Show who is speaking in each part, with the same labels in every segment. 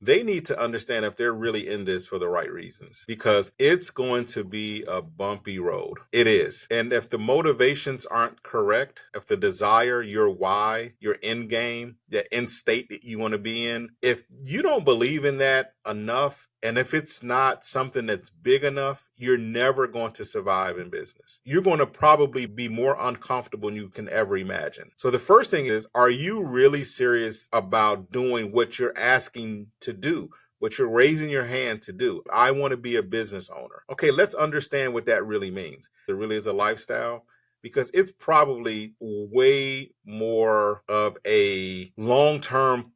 Speaker 1: they need to understand if they're really in this for the right reasons, because it's going to be a bumpy road. It is. And if the motivations aren't correct, if the desire, your why, your end game, the end state that you want to be in, if you don't believe in that enough, and if it's not something that's big enough, you're never going to survive in business. You're going to probably be more uncomfortable than you can ever imagine. So the first thing is, are you really serious about doing what you're asking to do? What you're raising your hand to do? I want to be a business owner. Okay, let's understand what that really means. It really is a lifestyle, because it's probably way more of a long-term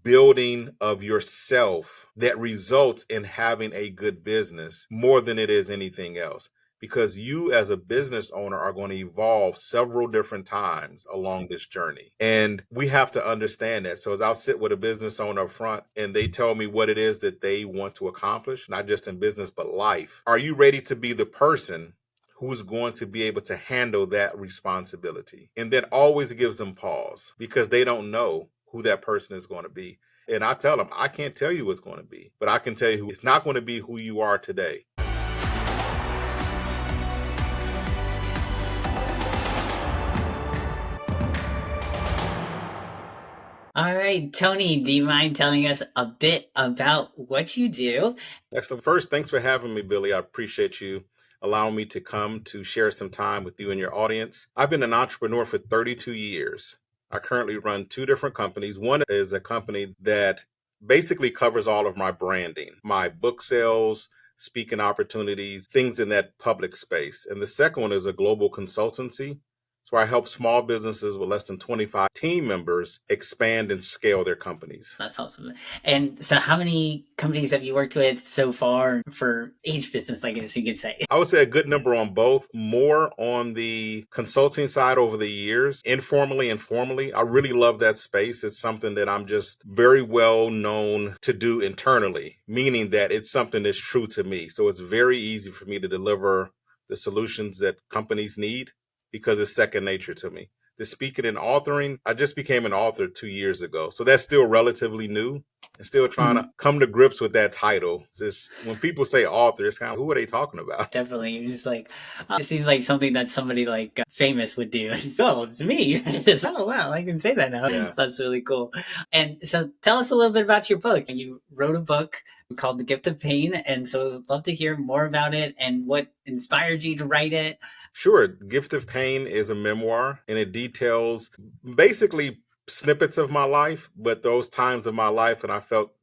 Speaker 1: building of yourself that results in having a good business more than it is anything else, because you as a business owner are going to evolve several different times along this journey, and we have to understand that. So as I'll sit with a business owner up front and they tell me what it is that they want to accomplish, not just in business but life, are you ready to be the person who's going to be able to handle that responsibility? And that always gives them pause, because they don't know who that person is going to be. And I tell them, I can't tell you who it's going to be, but I can tell you it's not going to be who you are today.
Speaker 2: All right, Tony, do you mind telling us a bit about what you do?
Speaker 1: Excellent. First, thanks for having me, Billy. I appreciate you allowing me to come to share some time with you and your audience. I've been an entrepreneur for 32 years. I currently run two different companies. One is a company that basically covers all of my branding, my book sales, speaking opportunities, things in that public space. And the second one is a global consultancy. So I help small businesses with less than 25 team members expand and scale their companies.
Speaker 2: That's awesome. And so how many companies have you worked with so far for each business, I guess you could say?
Speaker 1: I would say a good number on both, more on the consulting side over the years, informally and formally. I really love that space. It's something that I'm just very well known to do internally, meaning that it's something that's true to me. So it's very easy for me to deliver the solutions that companies need, because it's second nature to me. The speaking and authoring, I just became an author 2 years ago. So that's still relatively new, and still trying to come to grips with that title. It's just, when people say author, it's kind of, who are they talking about?
Speaker 2: Definitely. It's like, it seems like something that somebody like famous would do. Oh, it's me. It's just, oh, wow, I can say that now.
Speaker 1: Yeah.
Speaker 2: So that's really cool. And so tell us a little bit about your book. You wrote a book called The Gift of Pain. And so I'd love to hear more about it and what inspired you to write it.
Speaker 1: Sure. Gift of Pain is a memoir, and it details basically snippets of my life, but those times of my life when I felt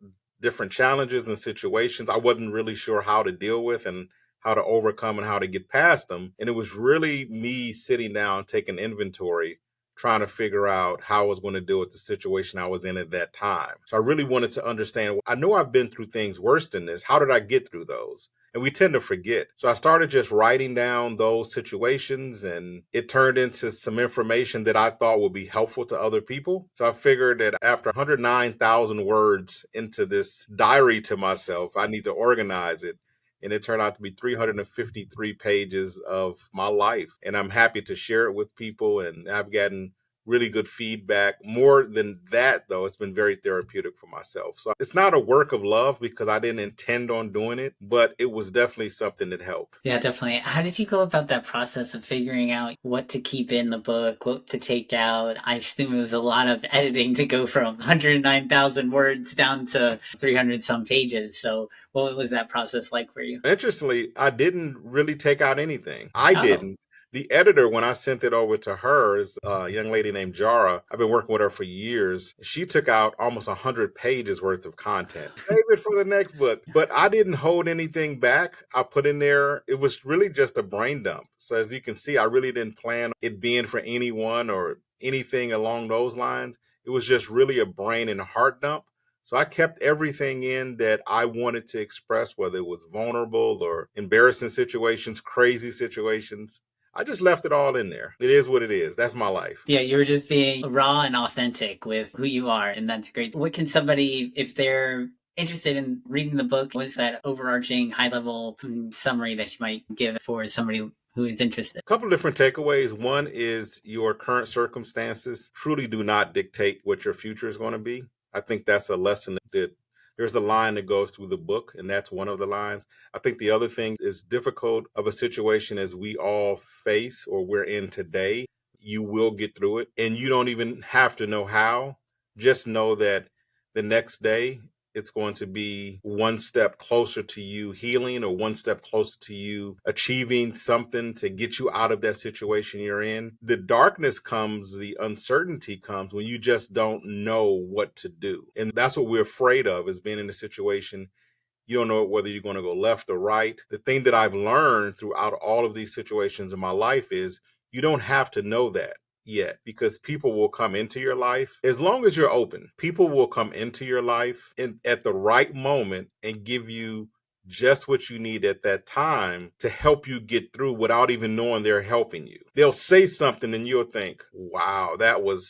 Speaker 1: different challenges and situations I wasn't really sure how to deal with and how to overcome and how to get past them. And it was really me sitting down, taking inventory, trying to figure out how I was going to deal with the situation I was in at that time. So I really wanted to understand, I know I've been through things worse than this. How did I get through those? And we tend to forget. So I started just writing down those situations, and it turned into some information that I thought would be helpful to other people. So I figured that after 109,000 words into this diary to myself, I need to organize it. And it turned out to be 353 pages of my life. And I'm happy to share it with people, and I've gotten really good feedback. More than that, though, it's been very therapeutic for myself. So it's not a work of love, because I didn't intend on doing it, but it was definitely something that helped.
Speaker 2: Yeah, definitely. How did you go about that process of figuring out what to keep in the book, what to take out? I assume it was a lot of editing to go from 109,000 words down to 300 some pages. So what was that process like for you?
Speaker 1: Interestingly, I didn't really take out anything. I
Speaker 2: Oh,
Speaker 1: didn't. The editor, when I sent it over to her, is a young lady named Jara. I've been working with her for years. She took out almost 100 pages worth of content. Save it for the next book. But I didn't hold anything back. I put in there, it was really just a brain dump. So as you can see, I really didn't plan it being for anyone or anything along those lines. It was just really a brain and heart dump. So I kept everything in that I wanted to express, whether it was vulnerable or embarrassing situations, crazy situations. I just left it all in there. It is what it is. That's my life.
Speaker 2: yeah, you were just being raw and authentic with who you are, and that's great. What can somebody, if they're interested in reading the book, what's that overarching high level summary that you might give for somebody who is interested?
Speaker 1: A couple of different takeaways. One is your current circumstances truly do not dictate what your future is going to be. I think that's a lesson that There's a line that goes through the book, and that's one of the lines. I think the other thing is difficult of a situation as we all face or we're in today. You will get through it, and you don't even have to know how. Just know that the next day it's going to be one step closer to you healing or one step closer to you achieving something to get you out of that situation you're in. The darkness comes, the uncertainty comes when you just don't know what to do. And that's what we're afraid of, is being in a situation you don't know whether you're going to go left or right. The thing that I've learned throughout all of these situations in my life is you don't have to know that yet, because people will come into your life as long as you're open. People will come into your life at the right moment and give you just what you need at that time to help you get through without even knowing they're helping you. They'll say something and you'll think, wow,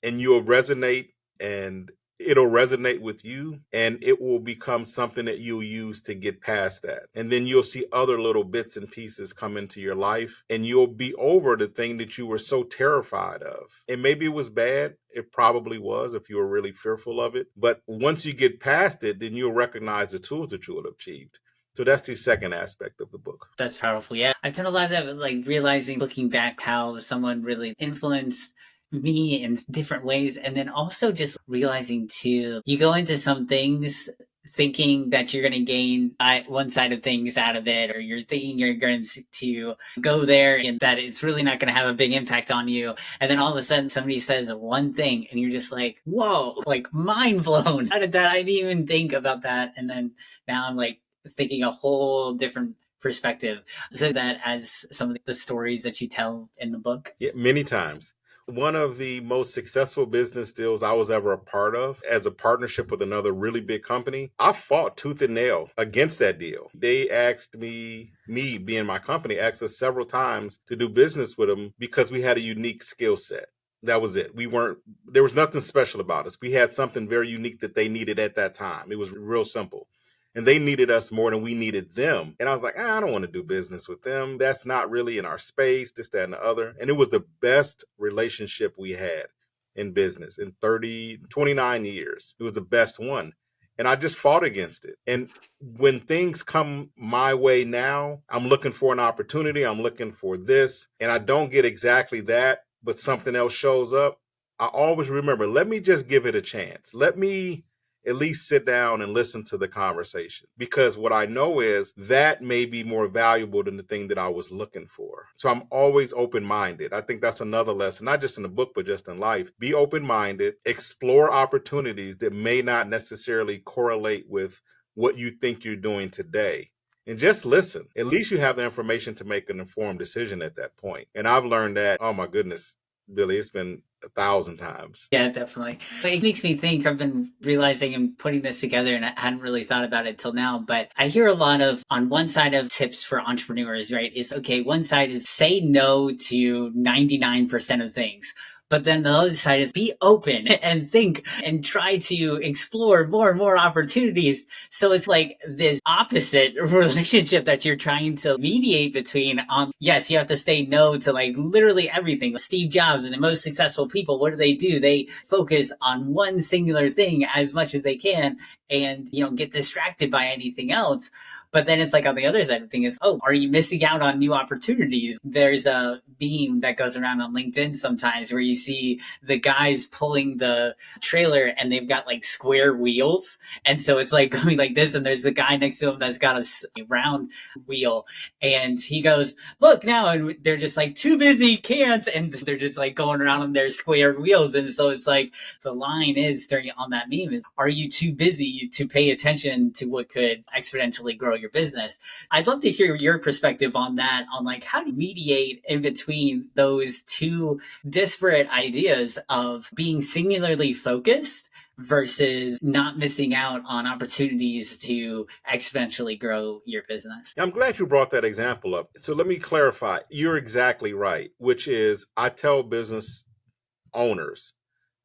Speaker 1: and you'll resonate, and it'll resonate with you, and it will become something that you'll use to get past that. And then you'll see other little bits and pieces come into your life, and you'll be over the thing that you were so terrified of. And maybe it was bad. It probably was if you were really fearful of it. But once you get past it, then you'll recognize the tools that you will have achieved. So that's the second aspect of the book.
Speaker 2: That's powerful. Yeah. I've done a lot of that, like realizing, looking back, how someone really influenced me in different ways. And then also just realizing too, you go into some things thinking that you're going to gain one side of things out of it, or you're thinking you're going to go there and that it's really not going to have a big impact on you. And then all of a sudden somebody says one thing and you're just like, whoa, like mind blown. How did that? I didn't even think about that. And then now I'm like thinking a whole different perspective. So that as some of the stories that you tell in the book.
Speaker 1: Yeah, many times. One of the most successful business deals I was ever a part of, as a partnership with another really big company, I fought tooth and nail against that deal. They asked me being my company, asked us several times to do business with them because we had a unique skill set. That was it. There was nothing special about us. We had something very unique that they needed at that time. It was real simple. And they needed us more than we needed them. And I was like, I don't want to do business with them. That's not really in our space, this, that, and the other. And it was the best relationship we had in business in 29 years. It was the best one. And I just fought against it. And when things come my way now, I'm looking for an opportunity. I'm looking for this. And I don't get exactly that, but something else shows up. I always remember, let me just give it a chance. Let me at least sit down and listen to the conversation, because what I know is that may be more valuable than the thing that I was looking for. So I'm always open-minded. I think that's another lesson, not just in the book, but just in life. Be open-minded, explore opportunities that may not necessarily correlate with what you think you're doing today. And just listen. At least you have the information to make an informed decision at that point. And I've learned that, oh my goodness, Billy, it's been 1,000 times.
Speaker 2: Yeah, definitely. It makes me think, I've been realizing and putting this together, and I hadn't really thought about it till now, but I hear a lot of, on one side of tips for entrepreneurs, right, is, okay, one side is say no to 99% of things. But then the other side is be open and think and try to explore more and more opportunities. So it's like this opposite relationship that you're trying to mediate between. Yes, you have to say no to like literally everything. Steve Jobs and the most successful people, what do? They focus on one singular thing as much as they can and, get distracted by anything else. But then it's like on the other side of things is, oh, are you missing out on new opportunities? There's a meme that goes around on LinkedIn sometimes where you see the guys pulling the trailer and they've got like square wheels. And so it's like going like this. And there's a guy next to him that's got a round wheel. And he goes, look now. And they're just like too busy, can't. And they're just like going around on their square wheels. And so it's like the line is on that meme is, are you too busy to pay attention to what could exponentially grow your business? I'd love to hear your perspective on that, on like how do you mediate in between those two disparate ideas of being singularly focused versus not missing out on opportunities to exponentially grow your business.
Speaker 1: I'm glad you brought that example up. So let me clarify. You're exactly right, which is I tell business owners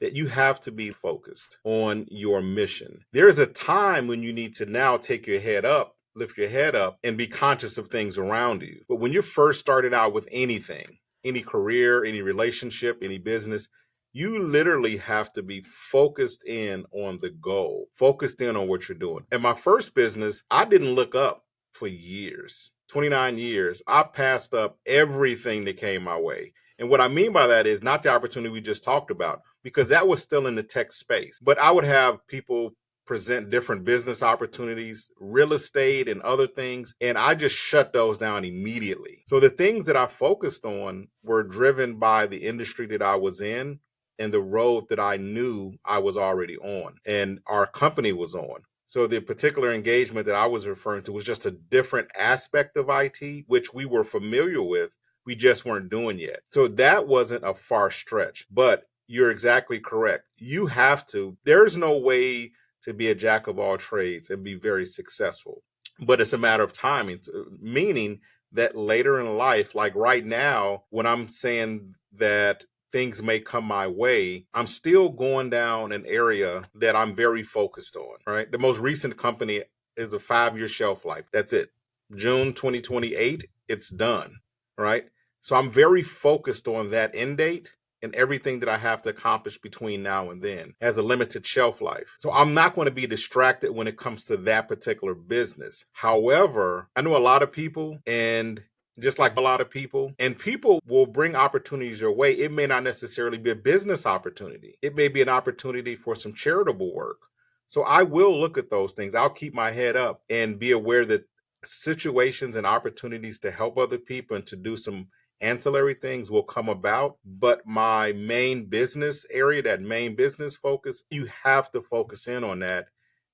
Speaker 1: that you have to be focused on your mission. There is a time when you need to now take your head up, lift your head up, and be conscious of things around you. But when you're first started out with anything, any career, any relationship, any business, You literally have to be focused in on the goal, focused in on what you're doing. In my first business, I didn't look up for years. 29 years, I passed up everything that came my way. And what I mean by that is not the opportunity we just talked about, because that was still in the tech space. But I would have people present different business opportunities, real estate, and other things. And I just shut those down immediately. So the things that I focused on were driven by the industry that I was in and the road that I knew I was already on and our company was on. So the particular engagement that I was referring to was just a different aspect of IT, which we were familiar with. We just weren't doing yet. So that wasn't a far stretch, but you're exactly correct. There's no way to be a jack of all trades and be very successful, but it's a matter of timing, meaning that later in life, like right now, when I'm saying that things may come my way, I'm still going down an area that I'm very focused on, right? The most recent company is a 5-year shelf life. That's it. June 2028, it's done, right? So I'm very focused on that end date, and everything that I have to accomplish between now and then has a limited shelf life. So I'm not going to be distracted when it comes to that particular business. However, I know a lot of people, and just like a lot of people, and people will bring opportunities your way. It may not necessarily be a business opportunity. It may be an opportunity for some charitable work. So I will look at those things. I'll keep my head up and be aware that situations and opportunities to help other people and to do some ancillary things will come about. But my main business area, that main business focus, you have to focus in on that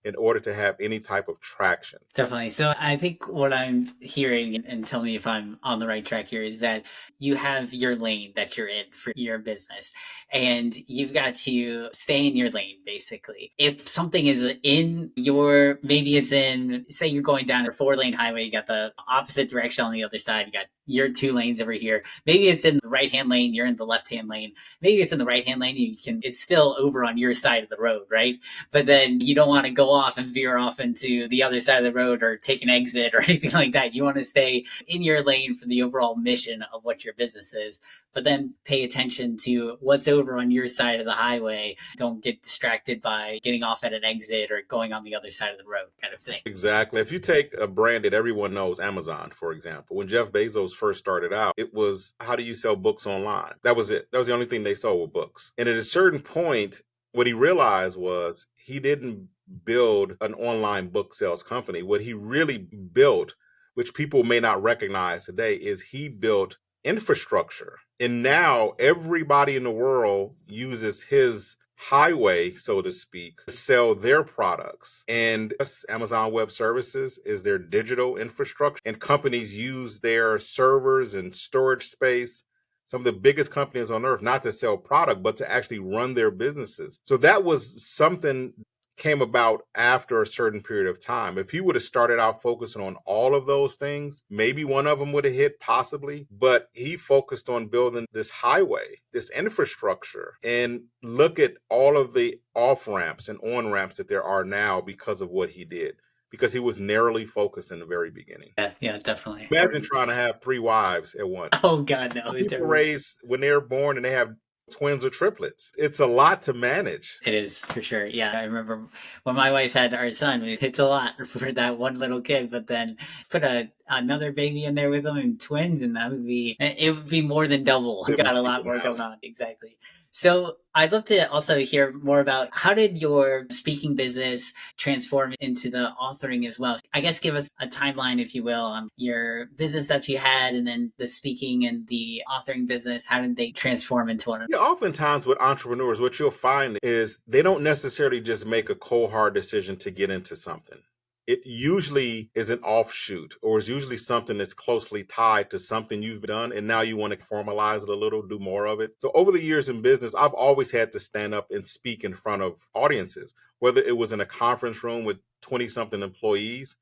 Speaker 1: in order to have any type of traction.
Speaker 2: Definitely. So I think what I'm hearing, and tell me if I'm on the right track here, is that you have your lane that you're in for your business, and you've got to stay in your lane, basically. If something is maybe it's in, say you're going down a 4-lane highway, you got the opposite direction on the other side, you got your 2 lanes over here. Maybe it's in the right-hand lane, you're in the left-hand lane. Maybe it's in the right-hand lane, it's still over on your side of the road, right? But then you don't want to go off and veer off into the other side of the road or take an exit or anything like that. You want to stay in your lane for the overall mission of what your business is, but then pay attention to what's over on your side of the highway. Don't get distracted by getting off at an exit or going on the other side of the road, kind of thing.
Speaker 1: Exactly. If you take a brand that everyone knows, Amazon, for example, when Jeff Bezos first started out, it was, how do you sell books online? That was it. That was the only thing they sold, were books. And at a certain point, what he realized was he didn't build an online book sales company. What he really built, which people may not recognize today, is he built infrastructure. And now everybody in the world uses his highway, so to speak, to sell their products. And Amazon Web Services is their digital infrastructure, and companies use their servers and storage space, some of the biggest companies on earth, not to sell product, but to actually run their businesses. So that was something came about after a certain period of time. If he would have started out focusing on all of those things, maybe one of them would have hit, possibly, but he focused on building this highway, this infrastructure, and look at all of the off ramps and on ramps that there are now because of what he did, because he was narrowly focused in the very beginning.
Speaker 2: Yeah, definitely.
Speaker 1: Imagine trying to have 3 wives at once.
Speaker 2: Oh God, no.
Speaker 1: People raise when they're born and they have twins or triplets. It's a lot to manage.
Speaker 2: It is, for sure. Yeah, I remember when my wife had our son, it's a lot for that one little kid, but then put another baby in there with them and twins, and it would be more than double. We got a lot more going on. Exactly. So I'd love to also hear more about, how did your speaking business transform into the authoring as well? I guess give us a timeline, if you will, on your business that you had, and then the speaking and the authoring business. How did they transform into one another?
Speaker 1: Yeah, oftentimes with entrepreneurs, what you'll find is they don't necessarily just make a cold hard decision to get into something. It usually is an offshoot, or is usually something that's closely tied to something you've done, and now you want to formalize it a little, do more of it. So over the years in business, I've always had to stand up and speak in front of audiences, whether it was in a conference room with 20-something employees,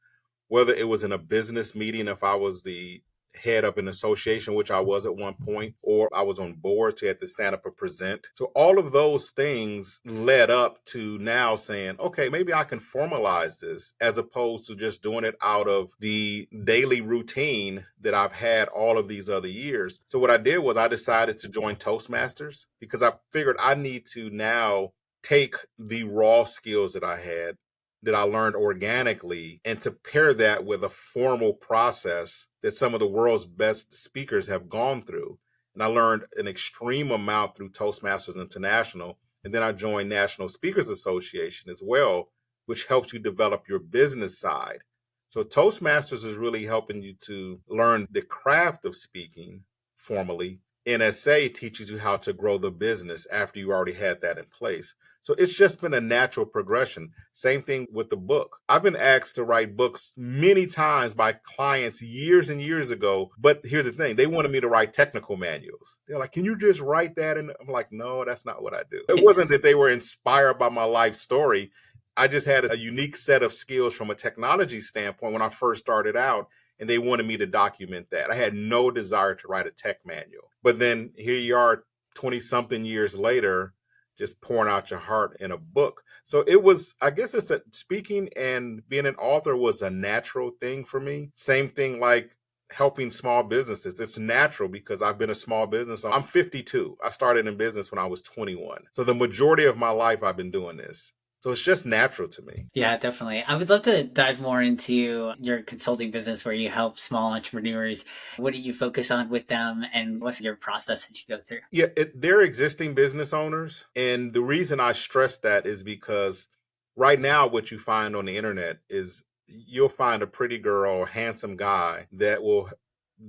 Speaker 1: whether it was in a business meeting if I was the head of an association, which I was at one point, or I was on boards who had to stand up and present. So all of those things led up to now saying, okay, maybe I can formalize this as opposed to just doing it out of the daily routine that I've had all of these other years. So what I did was I decided to join Toastmasters because I figured I need to now take the raw skills that I had, that I learned organically, and to pair that with a formal process that some of the world's best speakers have gone through. And I learned an extreme amount through Toastmasters International. And then I joined National Speakers Association as well, which helps you develop your business side. So Toastmasters is really helping you to learn the craft of speaking formally. NSA teaches you how to grow the business after you already had that in place. So it's just been a natural progression. Same thing with the book. I've been asked to write books many times by clients years and years ago. But here's the thing, they wanted me to write technical manuals. They're like, can you just write that? And I'm like, no, that's not what I do. It wasn't that they were inspired by my life story. I just had a unique set of skills from a technology standpoint when I first started out, and they wanted me to document that. I had no desire to write a tech manual. But then here you are 20 something years later, just pouring out your heart in a book. So it was, I guess it's speaking and being an author was a natural thing for me. Same thing like helping small businesses. It's natural because I've been a small business. I'm 52. I started in business when I was 21. So the majority of my life I've been doing this. So it's just natural to me.
Speaker 2: Yeah, definitely. I would love to dive more into your consulting business where you help small entrepreneurs. What do you focus on with them, and what's your process that you go through?
Speaker 1: Yeah, they're existing business owners. And the reason I stress that is because right now, what you find on the internet is you'll find a pretty girl or handsome guy that will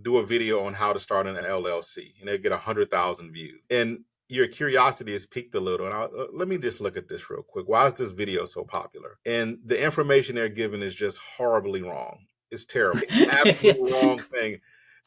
Speaker 1: do a video on how to start an LLC, and they get 100,000 views. And your curiosity is piqued a little. And let me just look at this real quick. Why is this video so popular? And the information they're giving is just horribly wrong. It's terrible. Absolute wrong thing.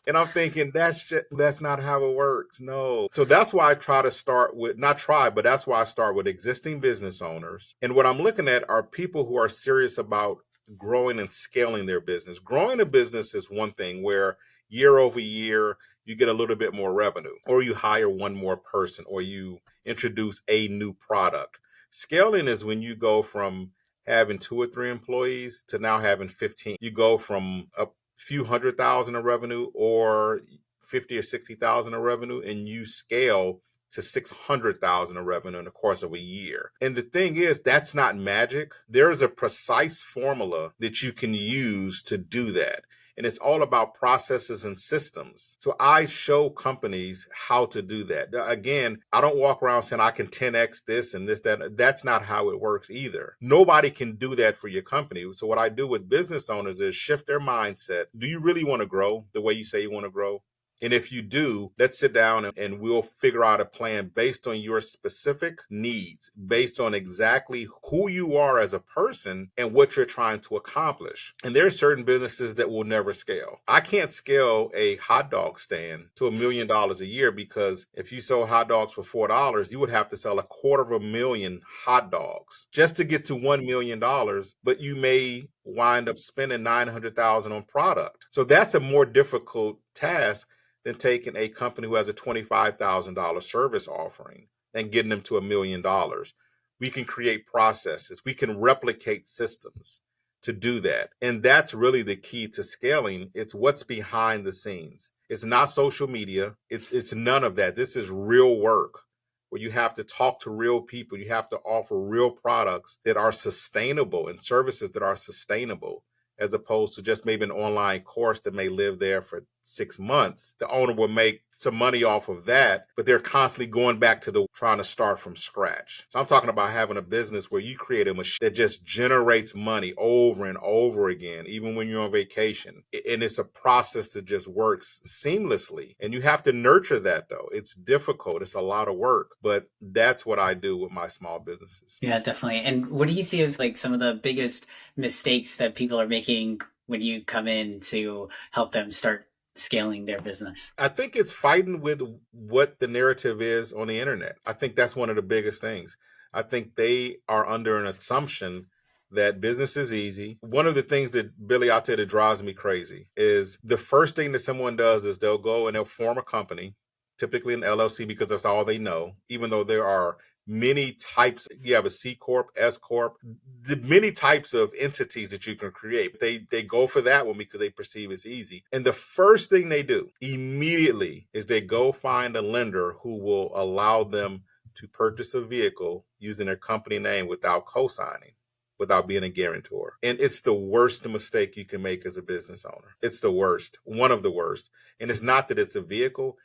Speaker 1: And I'm thinking that's not how it works. No. So that's why I try to start with, not try, but that's why I start with existing business owners. And what I'm looking at are people who are serious about growing and scaling their business. Growing a business is one thing where year over year, you get a little bit more revenue, or you hire one more person, or you introduce a new product. Scaling is when you go from having 2 or 3 employees to now having 15. You go from a few 100,000 of revenue or 50 or 60,000 of revenue, and you scale to 600,000 of revenue in the course of a year. And the thing is, that's not magic. There is a precise formula that you can use to do that. And it's all about processes and systems. So I show companies how to do that. Again, I don't walk around saying I can 10x this and this, that. That's not how it works either. Nobody can do that for your company. So what I do with business owners is shift their mindset. Do you really want to grow the way you say you want to grow? And if you do, let's sit down and we'll figure out a plan based on your specific needs, based on exactly who you are as a person and what you're trying to accomplish. And there are certain businesses that will never scale. I can't scale a hot dog stand to $1 million a year, because if you sold hot dogs for $4, you would have to sell 250,000 hot dogs just to get to $1 million, but you may wind up spending $900,000 on product. So that's a more difficult task than taking a company who has a $25,000 service offering and getting them to $1 million. We can create processes. We can replicate systems to do that. And that's really the key to scaling. It's what's behind the scenes. It's not social media. It's none of that. This is real work where you have to talk to real people. You have to offer real products that are sustainable and services that are sustainable, as opposed to just maybe an online course that may live there for 6 months. The owner will make some money off of that, but they're constantly going back to trying to start from scratch. So I'm talking about having a business where you create a machine that just generates money over and over again, even when you're on vacation. And it's a process that just works seamlessly. And you have to nurture that, though. It's difficult. It's a lot of work, but that's what I do with my small businesses.
Speaker 2: Yeah, definitely. And what do you see as like some of the biggest mistakes that people are making when you come in to help them start scaling their business?
Speaker 1: I think it's fighting with what the narrative is on the internet. I think that's one of the biggest things. I think they are under an assumption that business is easy. One of the things that, Billy, I'll tell you, that drives me crazy is the first thing that someone does is they'll go and they'll form a company, typically an LLC, because that's all they know, even though there are many types. You have a C Corp, S Corp, the many types of entities that you can create. They go for that one because they perceive it's easy. And the first thing they do immediately is they go find a lender who will allow them to purchase a vehicle using their company name without co-signing, without being a guarantor. And it's the worst mistake you can make as a business owner. It's the worst, one of the worst. And it's not that it's a vehicle.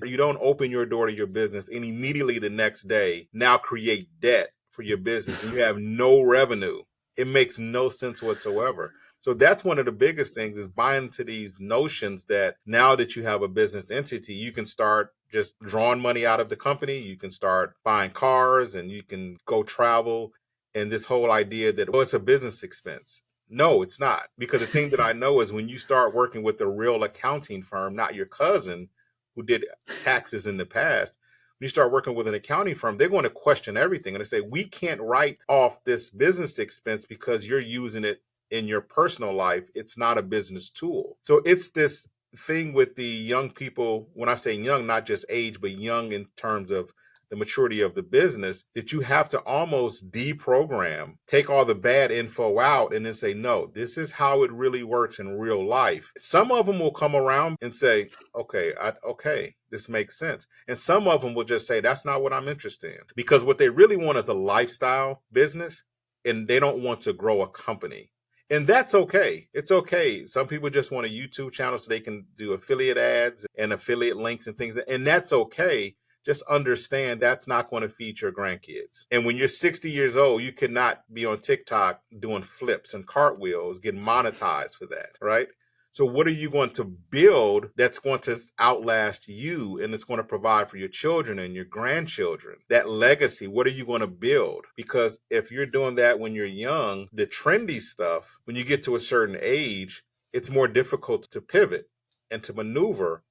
Speaker 1: You don't open your door to your business and immediately the next day now create debt for your business and you have no revenue. It makes no sense whatsoever. So that's one of the biggest things, is buying into these notions that now that you have a business entity, you can start just drawing money out of the company. You can start buying cars and you can go travel. And this whole idea that, oh, it's a business expense. No, it's not. Because the thing that I know is when you start working with a real accounting firm, not your cousin who did taxes in the past, when you start working with an accounting firm, they're going to question everything. And they say, we can't write off this business expense because you're using it in your personal life. It's not a business tool. So it's this thing with the young people, when I say young, not just age, but young in terms of the maturity of the business, that you have to almost deprogram, take all the bad info out and then say, no, this is how it really works in real life. Some of them will come around and say, okay, this makes sense. And some of them will just say, that's not what I'm interested in. Because what they really want is a lifestyle business and they don't want to grow a company. And that's okay. It's okay. Some people just want a YouTube channel so they can do affiliate ads and affiliate links and things. And that's okay. Just understand that's not going to feed your grandkids. And when you're 60 years old, you cannot be on TikTok doing flips and cartwheels, getting monetized for that, right? So what are you going to build that's going to outlast you and it's going to provide for your children and your grandchildren? That legacy, what are you going to build? Because if you're doing that when you're young, the trendy stuff, when you get to a certain age, it's more difficult to pivot and to maneuver.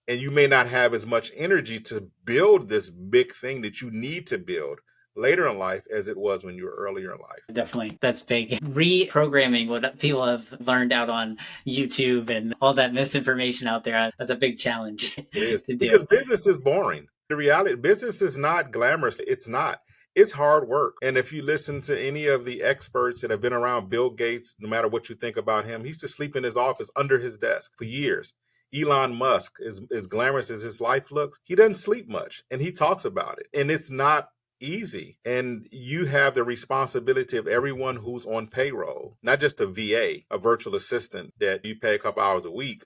Speaker 1: And you may not have as much energy to build this big thing that you need to build later in life as it was when you were earlier in life.
Speaker 2: Definitely. That's big. Reprogramming what people have learned out on YouTube and all that misinformation out there. That's a big challenge
Speaker 1: It is.
Speaker 2: to do.
Speaker 1: Because business is boring. The reality, business is not glamorous. It's not. It's hard work. And if you listen to any of the experts that have been around Bill Gates, no matter what you think about him, he used to sleep in his office under his desk for years. Elon Musk, as glamorous as his life looks, he doesn't sleep much and he talks about it. And it's not easy. And you have the responsibility of everyone who's on payroll, not just a VA, a virtual assistant that you pay a couple hours a week.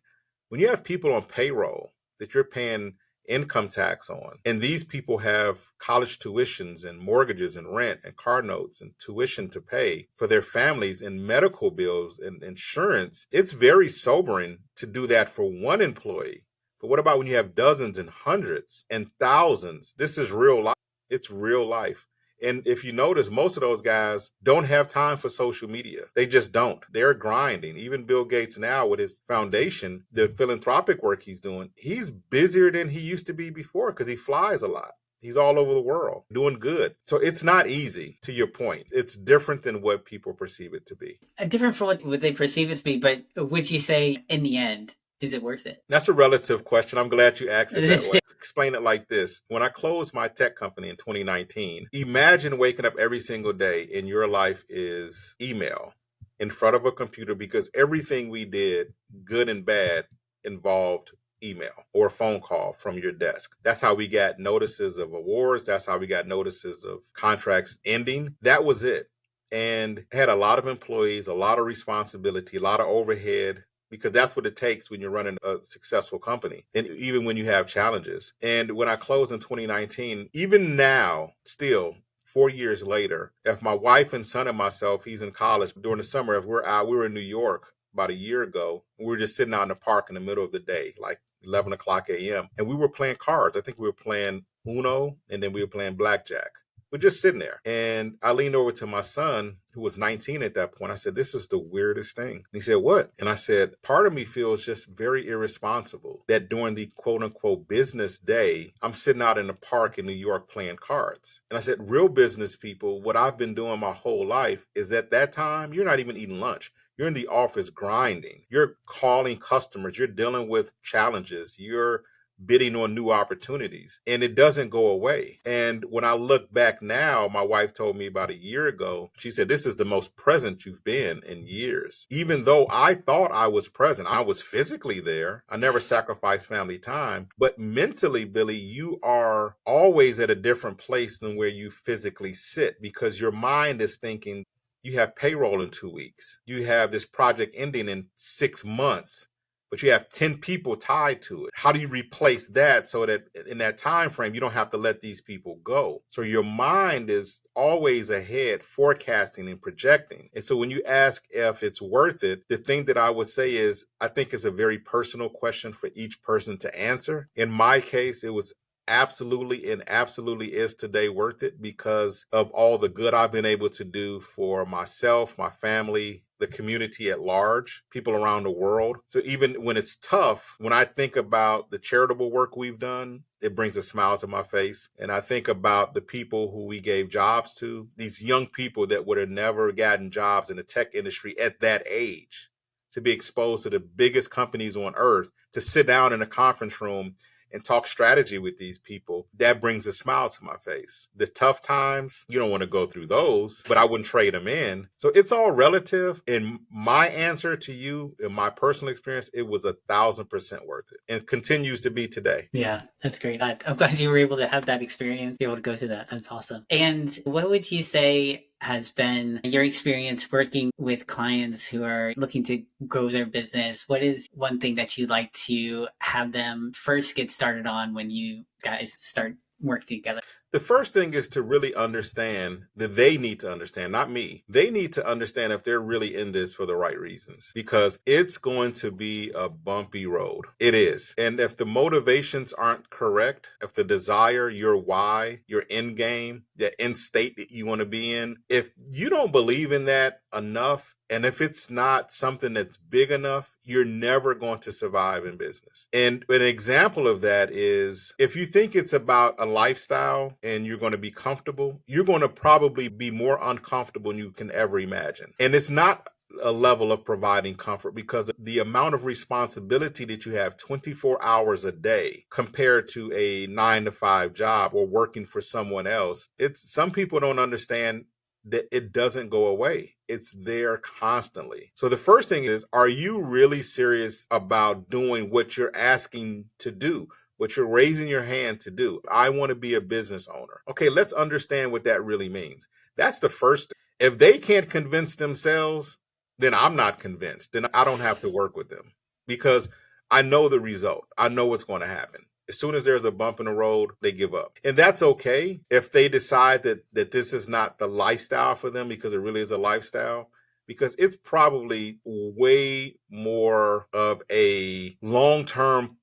Speaker 1: When you have people on payroll that you're paying income tax on, and these people have college tuitions and mortgages and rent and car notes and tuition to pay for their families and medical bills and insurance, it's very sobering to do that for one employee. But what about when you have dozens and hundreds and thousands? This is real life. It's real life. And if you notice, most of those guys don't have time for social media. They just don't. They're grinding. Even Bill Gates now with his foundation, the philanthropic work he's doing, he's busier than he used to be before because he flies a lot. He's all over the world doing good. So it's not easy, to your point. It's different than what people perceive it to be.
Speaker 2: Different from what they perceive it to be, but would you say in the end, is it worth it?
Speaker 1: That's a relative question. I'm glad you asked it that way. Explain it like this. When I closed my tech company in 2019, imagine waking up every single day and your life is email in front of a computer, because everything we did, good and bad, involved email or a phone call from your desk. That's how we got notices of awards. That's how we got notices of contracts ending. That was it. And had a lot of employees, a lot of responsibility, a lot of overhead, because that's what it takes when you're running a successful company, and even when you have challenges. And when I closed in 2019, even now, still 4 years later, if my wife and son and myself, he's in college during the summer, if we're out, we were in New York about a year ago, and we were just sitting out in the park in the middle of the day, like 11 o'clock a.m. And we were playing cards. I think we were playing Uno, and then we were playing blackjack. We're just sitting there. And I leaned over to my son, who was 19 at that point. I said, "This is the weirdest thing." And he said, "What?" And I said, "Part of me feels just very irresponsible that during the quote unquote business day, I'm sitting out in the park in New York playing cards." And I said, "Real business people, what I've been doing my whole life is at that time, you're not even eating lunch. You're in the office grinding. You're calling customers. You're dealing with challenges. You're bidding on new opportunities, and it doesn't go away." And when I look back now, my wife told me about a year ago, she said, "This is the most present you've been in years." Even though I thought I was present, I was physically there. I never sacrificed family time, but mentally, Billy, you are always at a different place than where you physically sit, because your mind is thinking, you have payroll in 2 weeks. You have this project ending in 6 months, but you have 10 people tied to it. How do you replace that so that in that time frame, you don't have to let these people go? So your mind is always ahead, forecasting and projecting. And so when you ask if it's worth it, the thing that I would say is, I think it's a very personal question for each person to answer. In my case, it was absolutely and absolutely is today worth it because of all the good I've been able to do for myself, my family, the community at large, people around the world. So even when it's tough, when I think about the charitable work we've done, it brings a smile to my face. And I think about the people who we gave jobs to, these young people that would have never gotten jobs in the tech industry at that age, to be exposed to the biggest companies on earth, to sit down in a conference room and talk strategy with these people. That brings a smile to my face. The tough times, you don't want to go through those, but I wouldn't trade them in. So it's all relative. And my answer to you, in my personal experience, it was 1,000% worth it, and continues to be today.
Speaker 2: Yeah, that's great. I'm glad you were able to have that experience, be able to go through that. That's awesome. And what would you say has been your experience working with clients who are looking to grow their business? What is one thing that you'd like to have them first get started on when you guys start working together?
Speaker 1: The first thing is to really understand that they need to understand, not me. They need to understand if they're really in this for the right reasons, because it's going to be a bumpy road. It is. And if the motivations aren't correct, if the desire, your why, your end game, the end state that you want to be in, if you don't believe in that enough, and if it's not something that's big enough, you're never going to survive in business. And an example of that is, if you think it's about a lifestyle and you're going to be comfortable, you're going to probably be more uncomfortable than you can ever imagine. And it's not a level of providing comfort, because the amount of responsibility that you have 24 hours a day compared to a 9 to 5 job or working for someone else, it's, some people don't understand that it doesn't go away. It's there constantly. So the first thing is, are you really serious about doing what you're asking to do, what you're raising your hand to do? I want to be a business owner. Okay, let's understand what that really means. That's the first. If they can't convince themselves, then I'm not convinced. Then I don't have to work with them, because I know the result. I know what's going to happen. As soon as there's a bump in the road, they give up. And that's okay if they decide that this is not the lifestyle for them, because it really is a lifestyle, because it's probably way more of a long-term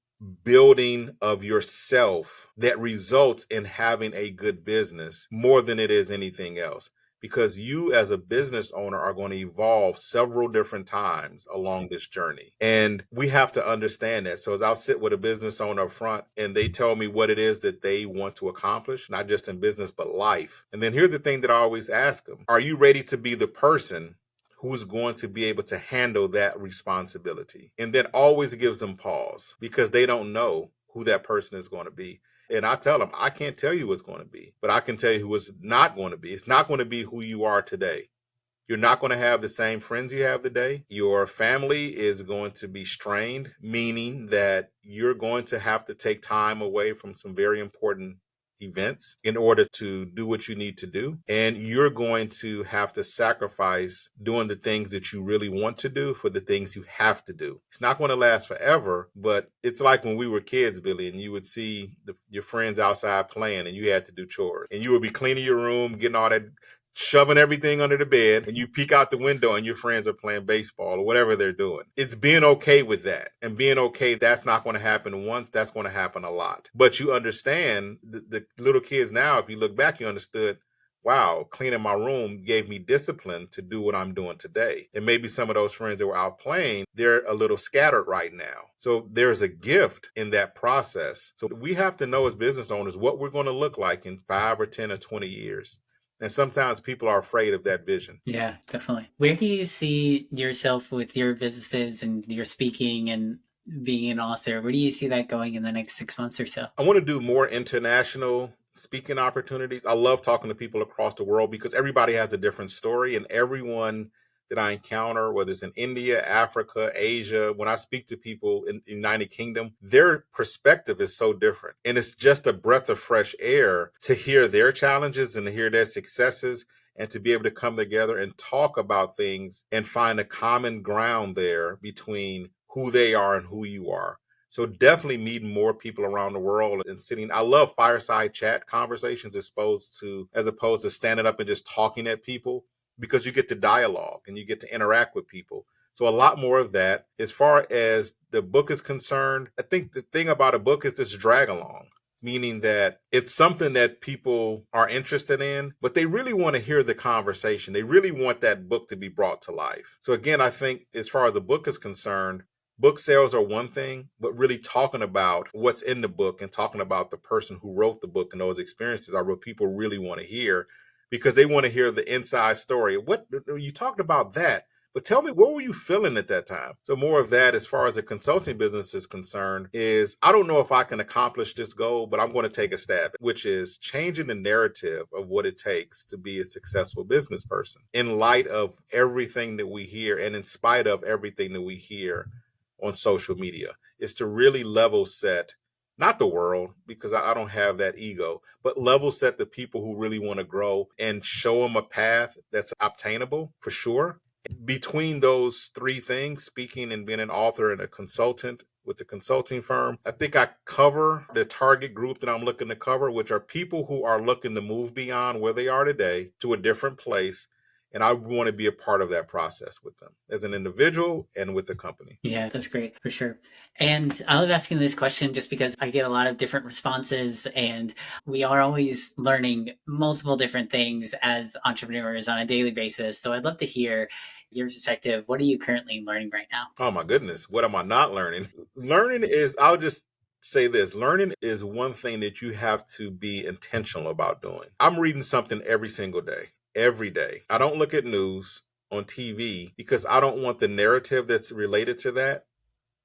Speaker 1: building of yourself that results in having a good business more than it is anything else, because you as a business owner are going to evolve several different times along this journey. And we have to understand that. So as I'll sit with a business owner up front and they tell me what it is that they want to accomplish, not just in business, but life. And then here's the thing that I always ask them: are you ready to be the person who's going to be able to handle that responsibility? And that always gives them pause, because they don't know who that person is going to be. And I tell them, I can't tell you what's going to be, but I can tell you who it's not going to be. It's not going to be who you are today. You're not going to have the same friends you have today. Your family is going to be strained, meaning that you're going to have to take time away from some very important events in order to do what you need to do. And you're going to have to sacrifice doing the things that you really want to do for the things you have to do. It's not going to last forever, but it's like when we were kids, Billy, and you would see your friends outside playing and you had to do chores, and you would be cleaning your room, getting all that, shoving everything under the bed, and you peek out the window and your friends are playing baseball or whatever they're doing. It's being okay with that, and being okay that's not going to happen once, that's going to happen a lot. But you understand the little kids now, if you look back, you understood, wow, cleaning my room gave me discipline to do what I'm doing today. And maybe some of those friends that were out playing, they're a little scattered right now. So there's a gift in that process. So we have to know as business owners what we're going to look like in 5 or 10 or 20 years. And sometimes people are afraid of that vision.
Speaker 2: Yeah, definitely. Where do you see yourself with your businesses and your speaking and being an author? Where do you see that going in the next 6 months or so?
Speaker 1: I want to do more international speaking opportunities. I love talking to people across the world because everybody has a different story, and everyone that I encounter, whether it's in India, Africa, Asia, when I speak to people in the United Kingdom, their perspective is so different. And it's just a breath of fresh air to hear their challenges and to hear their successes and to be able to come together and talk about things and find a common ground there between who they are and who you are. So definitely meeting more people around the world and sitting. I love fireside chat conversations as opposed to standing up and just talking at people, because you get to dialogue and you get to interact with people. So a lot more of that. As far as the book is concerned, I think the thing about a book is this drag along, meaning that it's something that people are interested in, but they really want to hear the conversation. They really want that book to be brought to life. So again, I think as far as the book is concerned, book sales are one thing, but really talking about what's in the book and talking about the person who wrote the book and those experiences are what people really want to hear, because they want to hear the inside story. What you talked about that, but tell me, what were you feeling at that time? So more of that as far as the consulting business is concerned is, I don't know if I can accomplish this goal, but I'm going to take a stab, which is changing the narrative of what it takes to be a successful business person in light of everything that we hear and in spite of everything that we hear on social media, is to really level set, not the world, because I don't have that ego, but level set the people who really want to grow and show them a path that's obtainable for sure. Between those three things, speaking and being an author and a consultant with the consulting firm, I think I cover the target group that I'm looking to cover, which are people who are looking to move beyond where they are today to a different place. And I want to be a part of that process with them as an individual and with the company.
Speaker 2: Yeah, that's great for sure. And I love asking this question just because I get a lot of different responses, and we are always learning multiple different things as entrepreneurs on a daily basis. So I'd love to hear your perspective. What are you currently learning right now?
Speaker 1: Oh my goodness, what am I not learning? Learning is, I'll just say this, learning is one thing that you have to be intentional about doing. I'm reading something every single day, every day. I don't look at news on TV because I don't want the narrative that's related to that.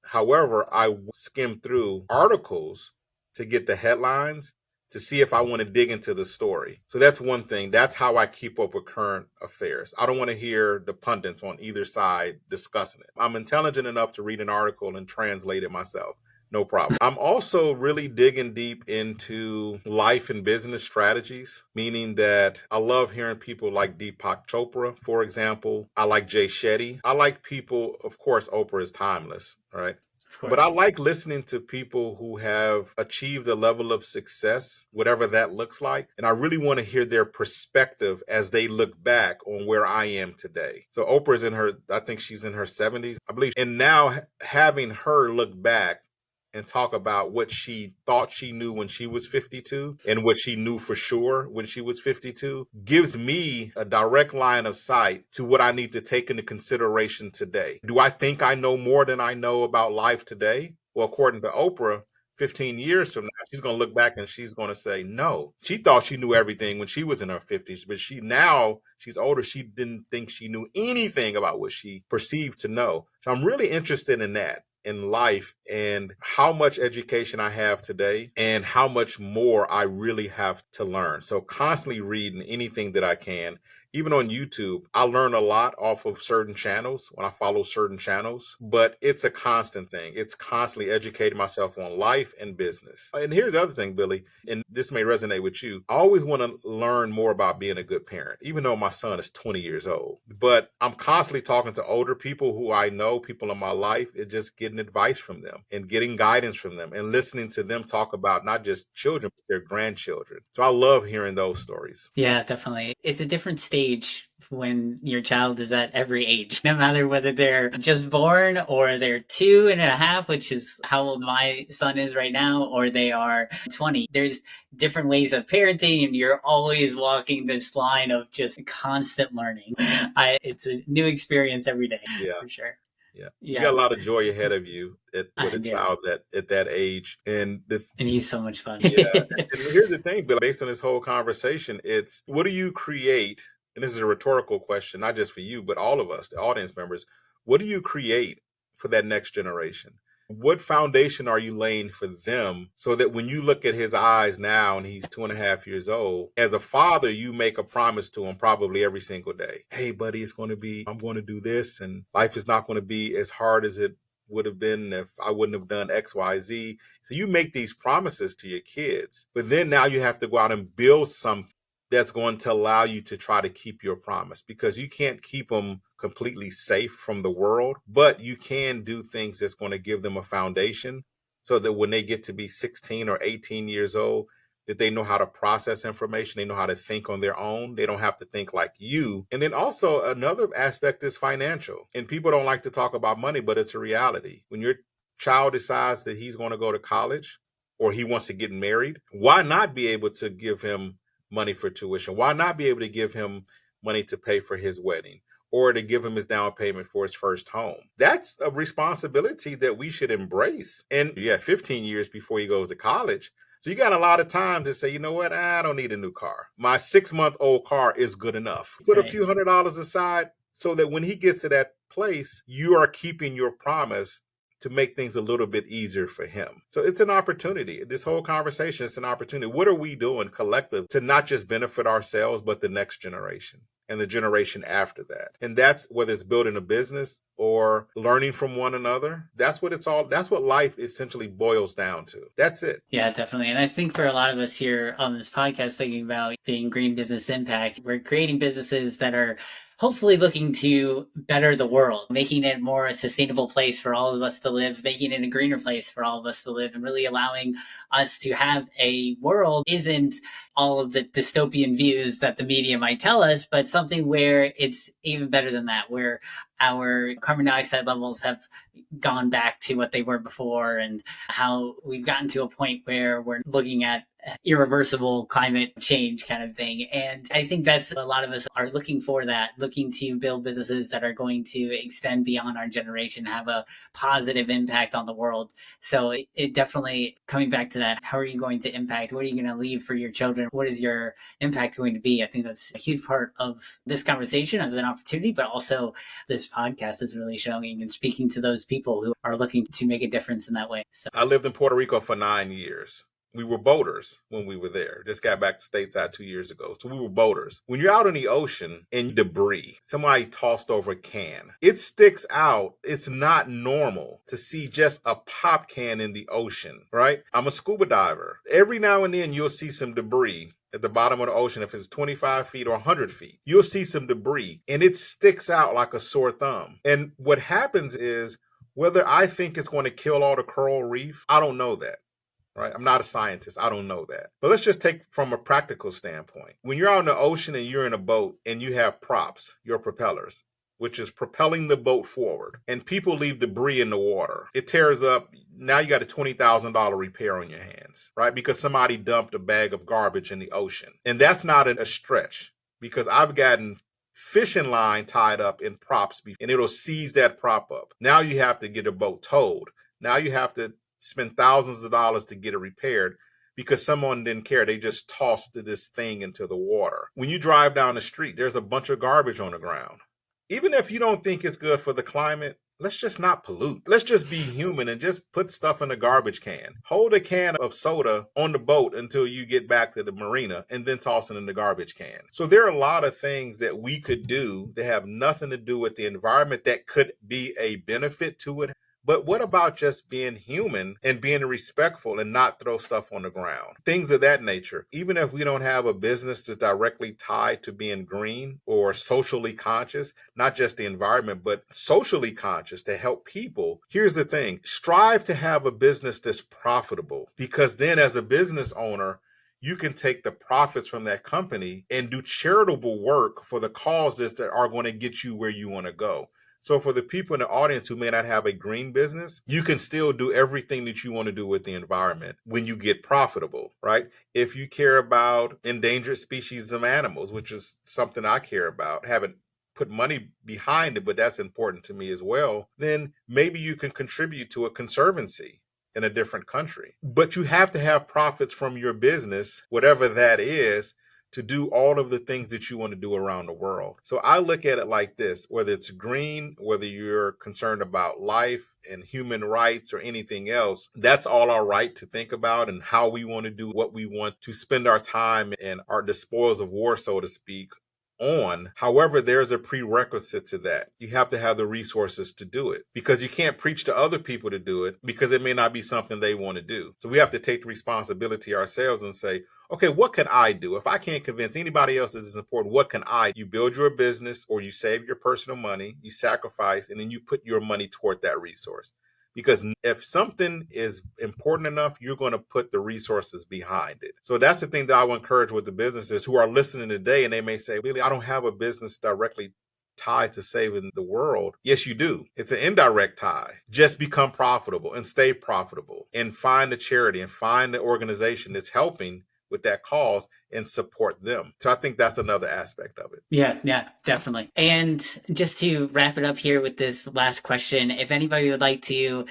Speaker 1: However, I skim through articles to get the headlines to see if I want to dig into the story. So that's one thing. That's how I keep up with current affairs. I don't want to hear the pundits on either side discussing it. I'm intelligent enough to read an article and translate it myself. No problem. I'm also really digging deep into life and business strategies, meaning that I love hearing people like Deepak Chopra, for example. I like Jay Shetty. I like people, of course, Oprah is timeless, right?
Speaker 2: Of
Speaker 1: But I
Speaker 2: course.
Speaker 1: like listening to people who have achieved a level of success, whatever that looks like. And I really want to hear their perspective as they look back on where I am today. So Oprah's I think she's in her 70s, I believe. And now having her look back and talk about what she thought she knew when she was 52 and what she knew for sure when she was 52 gives me a direct line of sight to what I need to take into consideration today. Do I think I know more than I know about life today? Well, according to Oprah, 15 years from now, she's going to look back and she's going to say, no, she thought she knew everything when she was in her 50s, but she's older. She didn't think she knew anything about what she perceived to know. So I'm really interested in that, in life, and how much education I have today and how much more I really have to learn. So constantly reading anything that I can. Even on YouTube, I learn a lot off of certain channels when I follow certain channels, but it's a constant thing. It's constantly educating myself on life and business. And here's the other thing, Billy, and this may resonate with you. I always want to learn more about being a good parent, even though my son is 20 years old. But I'm constantly talking to older people who I know, people in my life, and just getting advice from them and getting guidance from them and listening to them talk about not just children, but their grandchildren. So I love hearing those stories.
Speaker 2: Yeah, definitely. It's a different stage when your child is at every age, no matter whether they're just born or they're 2.5, which is how old my son is right now, or they are 20. There's different ways of parenting, and you're always walking this line of just constant learning. It's a new experience every day,
Speaker 1: Yeah.
Speaker 2: for sure.
Speaker 1: Yeah. You got
Speaker 2: Yeah,
Speaker 1: a lot of joy ahead of you with
Speaker 2: I
Speaker 1: a
Speaker 2: do.
Speaker 1: child that at that age. And
Speaker 2: And he's so much fun.
Speaker 1: yeah. And here's the thing, Bill, based on this whole conversation, it's what do you create? And this is a rhetorical question, not just for you, but all of us, the audience members. What do you create for that next generation? What foundation are you laying for them so that when you look at his eyes now and he's 2.5 years old, as a father, you make a promise to him probably every single day. Hey, buddy, I'm going to do this, and life is not going to be as hard as it would have been if I wouldn't have done X, Y, Z. So you make these promises to your kids, but then now you have to go out and build something that's going to allow you to try to keep your promise, because you can't keep them completely safe from the world, but you can do things that's going to give them a foundation so that when they get to be 16 or 18 years old, that they know how to process information, they know how to think on their own, they don't have to think like you. And then also another aspect is financial. And people don't like to talk about money, but it's a reality. When your child decides that he's going to go to college or he wants to get married, why not be able to give him money for tuition? Why not be able to give him money to pay for his wedding or to give him his down payment for his first home? That's a responsibility that we should embrace. And you have 15 years before he goes to college. So you got a lot of time to say, you know what? I don't need a new car. My 6-month-old car is good enough. Put a
Speaker 2: Right.
Speaker 1: few $100s aside so that when he gets to that place, you are keeping your promise to make things a little bit easier for him. So it's an opportunity. This whole conversation is an opportunity. What are we doing collective to not just benefit ourselves, but the next generation and the generation after that? And that's whether it's building a business or learning from one another. That's what life essentially boils down to. That's it.
Speaker 2: Yeah, definitely. And I think for a lot of us here on this podcast, thinking about being Green Business Impact, we're creating businesses that are hopefully looking to better the world, making it more a sustainable place for all of us to live, making it a greener place for all of us to live, and really allowing us to have a world isn't all of the dystopian views that the media might tell us, but something where it's even better than that, where our carbon dioxide levels have gone back to what they were before, and how we've gotten to a point where we're looking at irreversible climate change kind of thing. And I think that's a lot of us are looking for that, looking to build businesses that are going to extend beyond our generation, have a positive impact on the world. So it definitely, coming back to that, how are you going to impact? What are you going to leave for your children? What is your impact going to be? I think that's a huge part of this conversation as an opportunity, but also this podcast is really showing and speaking to those people who are looking to make a difference in that way. So
Speaker 1: I lived in Puerto Rico for 9 years. We were boaters when we were there. Just got back to stateside 2 years ago. So we were boaters. When you're out in the ocean and debris, somebody tossed over a can, it sticks out. It's not normal to see just a pop can in the ocean, right? I'm a scuba diver. Every now and then you'll see some debris at the bottom of the ocean. If it's 25 feet or 100 feet, you'll see some debris and it sticks out like a sore thumb. And what happens is, whether I think it's going to kill all the coral reef, I don't know that. Right? I'm not a scientist. I don't know that. But let's just take from a practical standpoint. When you're out in the ocean and you're in a boat and you have props, your propellers, which is propelling the boat forward, and people leave debris in the water, it tears up. Now you got a $20,000 repair on your hands, right? Because somebody dumped a bag of garbage in the ocean. And that's not a stretch, because I've gotten fishing line tied up in props and it'll seize that prop up. Now you have to get a boat towed. Now you have to spend thousands of dollars to get it repaired because someone didn't care. They just tossed this thing into the water. When you drive down the street, there's a bunch of garbage on the ground. Even if you don't think it's good for the climate, let's just not pollute. Let's just be human and just put stuff in the garbage can. Hold a can of soda on the boat until you get back to the marina and then toss it in the garbage can. So there are a lot of things that we could do that have nothing to do with the environment that could be a benefit to it. But what about just being human and being respectful and not throw stuff on the ground? Things of that nature. Even if we don't have a business that's directly tied to being green or socially conscious, not just the environment, but socially conscious to help people. Here's the thing. Strive to have a business that's profitable, because then as a business owner, you can take the profits from that company and do charitable work for the causes that are going to get you where you want to go. So for the people in the audience who may not have a green business, you can still do everything that you want to do with the environment when you get profitable, right? If you care about endangered species of animals, which is something I care about, haven't put money behind it, but that's important to me as well, then maybe you can contribute to a conservancy in a different country. But you have to have profits from your business, whatever that is, to do all of the things that you want to do around the world. So I look at it like this, whether it's green, whether you're concerned about life and human rights or anything else, that's all our right to think about and how we want to do what we want to spend our time and our despoils of war, so to speak, on. However, there's a prerequisite to that. You have to have the resources to do it, because you can't preach to other people to do it because it may not be something they want to do. So we have to take the responsibility ourselves and say, okay, what can I do? If I can't convince anybody else this is important, what can I? You build your business, or you save your personal money, you sacrifice, and then you put your money toward that resource. Because if something is important enough, you're going to put the resources behind it. So that's the thing that I would encourage with the businesses who are listening today, and they may say, really, I don't have a business directly tied to saving the world. Yes, you do. It's an indirect tie. Just become profitable and stay profitable and find a charity and find the organization that's helping with that cause and support them. So I think that's another aspect of it.
Speaker 2: Yeah, definitely. And just to wrap it up here with this last question, if anybody would like to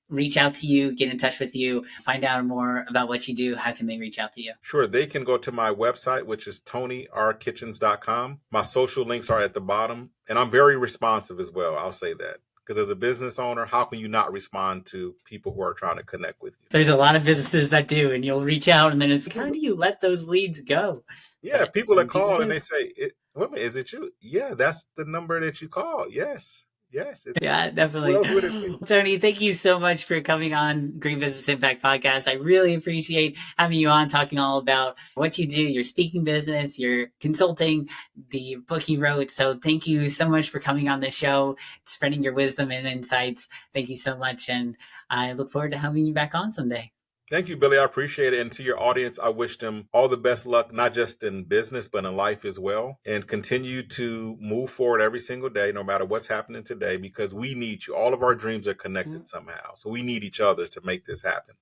Speaker 2: reach out to you, get in touch with you, find out more about what you do, how can they reach out to you?
Speaker 1: Sure. They can go to my website, which is tonyrkitchens.com. My social links are at the bottom, and I'm very responsive as well. I'll say that. Because as a business owner, how can you not respond to people who are trying to connect with you?
Speaker 2: There's a lot of businesses that do, and you'll reach out, and then it's how do you let those leads go?
Speaker 1: Yeah,
Speaker 2: But
Speaker 1: people that
Speaker 2: some people
Speaker 1: call and
Speaker 2: do.
Speaker 1: they say, women, is it you? Yeah, that's the number that you call. Yes. Yes.
Speaker 2: Yeah,
Speaker 1: What
Speaker 2: definitely.
Speaker 1: else would it be?
Speaker 2: Tony, thank you so much for coming on Green Business Impact Podcast. I really appreciate having you on, talking all about what you do, your speaking business, your consulting, the book you wrote. So thank you so much for coming on the show, spreading your wisdom and insights. Thank you so much. And I look forward to having you back on someday.
Speaker 1: Thank you, Billy. I appreciate it. And to your audience, I wish them all the best luck, not just in business, but in life as well. And continue to move forward every single day, no matter what's happening today, because we need you. All of our dreams are connected somehow. So we need each other to make this happen.